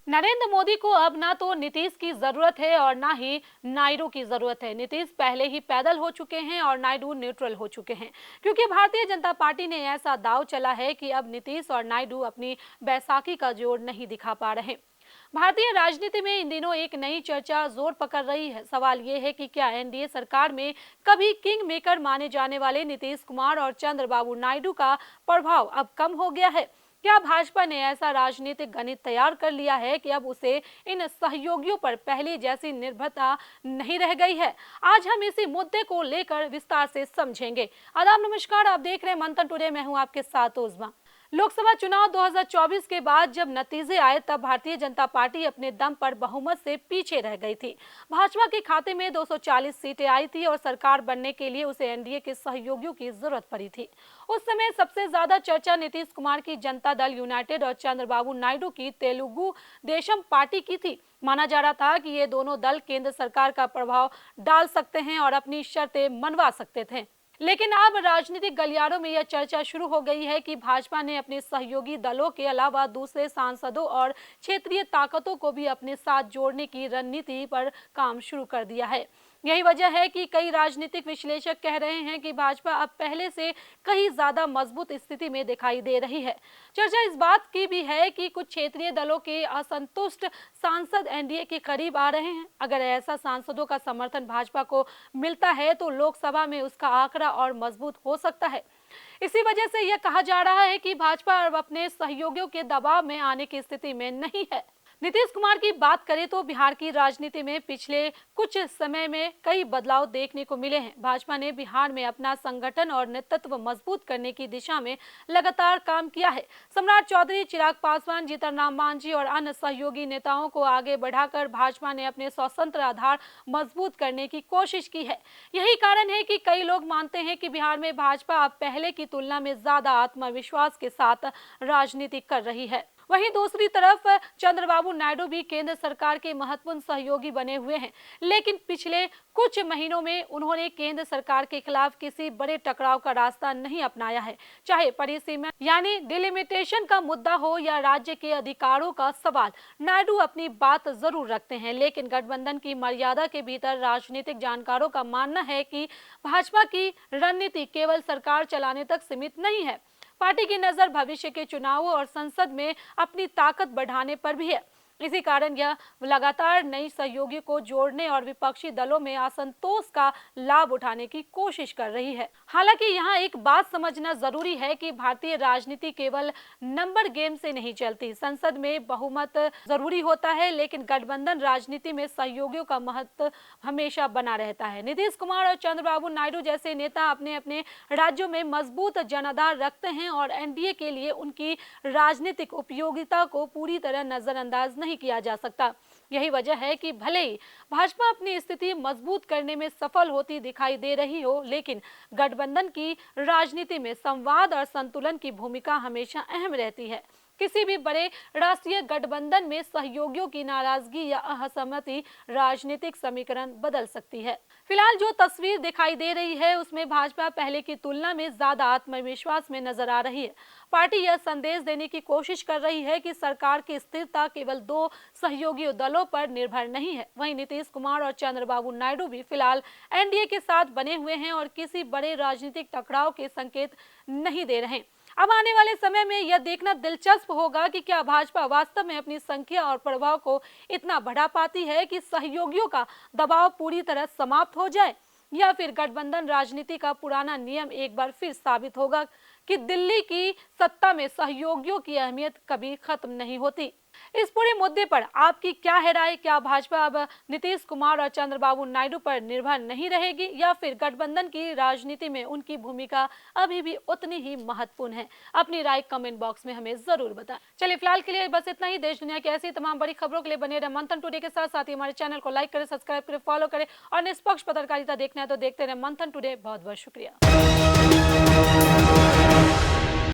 नरेंद्र मोदी को अब ना तो नीतीश की जरूरत है और ना ही नायडू की जरूरत है। नीतीश पहले ही पैदल हो चुके हैं और नायडू न्यूट्रल हो चुके हैं, क्योंकि भारतीय जनता पार्टी ने ऐसा दांव चला है कि अब नीतीश और नायडू अपनी बैसाखी का जोर नहीं दिखा पा रहे। भारतीय राजनीति में इन दिनों एक नई चर्चा जोर पकड़ रही है। सवाल ये है कि क्या एनडीए सरकार में कभी किंग मेकर माने जाने वाले नीतीश कुमार और चंद्रबाबू नायडू का प्रभाव अब कम हो गया है? क्या भाजपा ने ऐसा राजनीतिक गणित तैयार कर लिया है कि अब उसे इन सहयोगियों पर पहले जैसी निर्भरता नहीं रह गई है? आज हम इसी मुद्दे को लेकर विस्तार से समझेंगे। आदाब, नमस्कार, आप देख रहे हैं मंथन टुडे। मैं हूं आपके साथ उज़मा। लोकसभा चुनाव 2024 के बाद जब नतीजे आए तब भारतीय जनता पार्टी अपने दम पर बहुमत से पीछे रह गई थी। भाजपा के खाते में 240 सीटें आई थी और सरकार बनने के लिए उसे एनडीए के सहयोगियों की जरूरत पड़ी थी। उस समय सबसे ज्यादा चर्चा नीतीश कुमार की जनता दल यूनाइटेड और चंद्रबाबू नायडू की तेलुगु देशम पार्टी की थी। माना जा रहा था कि ये दोनों दल केंद्र सरकार का प्रभाव डाल सकते हैं और अपनी शर्तें मनवा सकते थे। लेकिन अब राजनीतिक गलियारों में यह चर्चा शुरू हो गई है कि भाजपा ने अपने सहयोगी दलों के अलावा दूसरे सांसदों और क्षेत्रीय ताकतों को भी अपने साथ जोड़ने की रणनीति पर काम शुरू कर दिया है। यही वजह है कि कई राजनीतिक विश्लेषक कह रहे हैं कि भाजपा अब पहले से कहीं ज्यादा मजबूत स्थिति में दिखाई दे रही है। चर्चा इस बात की भी है कि कुछ क्षेत्रीय दलों के असंतुष्ट सांसद एनडीए के करीब आ रहे हैं। अगर ऐसा सांसदों का समर्थन भाजपा को मिलता है तो लोकसभा में उसका आंकड़ा और मजबूत हो सकता है। इसी वजह से यह कहा जा रहा है कि भाजपा अब अपने सहयोगियों के दबाव में आने की स्थिति में नहीं है। नीतीश कुमार की बात करें तो बिहार की राजनीति में पिछले कुछ समय में कई बदलाव देखने को मिले हैं। भाजपा ने बिहार में अपना संगठन और नेतृत्व मजबूत करने की दिशा में लगातार काम किया है। सम्राट चौधरी, चिराग पासवान, जीतन राम मांझी और अन्य सहयोगी नेताओं को आगे बढ़ाकर भाजपा ने अपने स्वतंत्र आधार मजबूत करने की कोशिश की है। यही कारण है कि कई लोग मानते हैं कि बिहार में भाजपा अब पहले की तुलना में ज्यादा आत्मविश्वास के साथ राजनीति कर रही है। वहीं दूसरी तरफ चंद्रबाबू नायडू भी केंद्र सरकार के महत्वपूर्ण सहयोगी बने हुए हैं, लेकिन पिछले कुछ महीनों में उन्होंने केंद्र सरकार के खिलाफ किसी बड़े टकराव का रास्ता नहीं अपनाया है। चाहे परिसीमन यानी डिलिमिटेशन का मुद्दा हो या राज्य के अधिकारों का सवाल, नायडू अपनी बात जरूर रखते हैं, लेकिन गठबंधन की मर्यादा के भीतर। राजनीतिक जानकारों का मानना है कि भाजपा की रणनीति केवल सरकार चलाने तक सीमित नहीं है। पार्टी की नजर भविष्य के चुनावों और संसद में अपनी ताकत बढ़ाने पर भी है। इसी कारण यह लगातार नई सहयोगी को जोड़ने और विपक्षी दलों में असंतोष का लाभ उठाने की कोशिश कर रही है। हालांकि यहाँ एक बात समझना जरूरी है कि भारतीय राजनीति केवल नंबर गेम से नहीं चलती। संसद में बहुमत जरूरी होता है, लेकिन गठबंधन राजनीति में सहयोगियों का महत्व हमेशा बना रहता है। नीतीश कुमार और चंद्रबाबू नायडू जैसे नेता अपने अपने राज्यों में मजबूत जनाधार रखते हैं और एनडीए के लिए उनकी राजनीतिक उपयोगिता को पूरी तरह नजरअंदाज नहीं किया जा सकता। यही वजह है कि भले ही भाजपा अपनी स्थिति मजबूत करने में सफल होती दिखाई दे रही हो, लेकिन गठबंधन की राजनीति में संवाद और संतुलन की भूमिका हमेशा अहम रहती है। किसी भी बड़े राष्ट्रीय गठबंधन में सहयोगियों की नाराजगी या असहमति राजनीतिक समीकरण बदल सकती है। फिलहाल जो तस्वीर दिखाई दे रही है उसमें भाजपा पहले की तुलना में ज्यादा आत्मविश्वास में नजर आ रही है। पार्टी यह संदेश देने की कोशिश कर रही है कि सरकार की स्थिरता केवल दो सहयोगी दलों पर निर्भर नहीं है। वहीं नीतीश कुमार और चंद्रबाबू नायडू भी फिलहाल एनडीए के साथ बने हुए हैं और किसी बड़े राजनीतिक टकराव के संकेत नहीं दे रहे। अब आने वाले समय में यह देखना दिलचस्प होगा कि क्या भाजपा वास्तव में अपनी संख्या और प्रभाव को इतना बढ़ा पाती है कि सहयोगियों का दबाव पूरी तरह समाप्त हो जाए, या फिर गठबंधन राजनीति का पुराना नियम एक बार फिर साबित होगा कि दिल्ली की सत्ता में सहयोगियों की अहमियत कभी खत्म नहीं होती। इस पूरे मुद्दे पर आपकी क्या है राय? क्या भाजपा अब नीतीश कुमार और चंद्रबाबू नायडू पर निर्भर नहीं रहेगी, या फिर गठबंधन की राजनीति में उनकी भूमिका अभी भी उतनी ही महत्वपूर्ण है? अपनी राय कमेंट बॉक्स में हमें जरूर बताएं। चलिए फिलहाल के लिए बस इतना ही। देश दुनिया की ऐसी तमाम बड़ी खबरों के लिए बने रहे मंथन टुडे के साथ। साथ ही हमारे चैनल को लाइक करें, सब्सक्राइब करें, फॉलो करें और निष्पक्ष पत्रकारिता देखना है तो देखते रहे मंथन टुडे। बहुत बहुत शुक्रिया।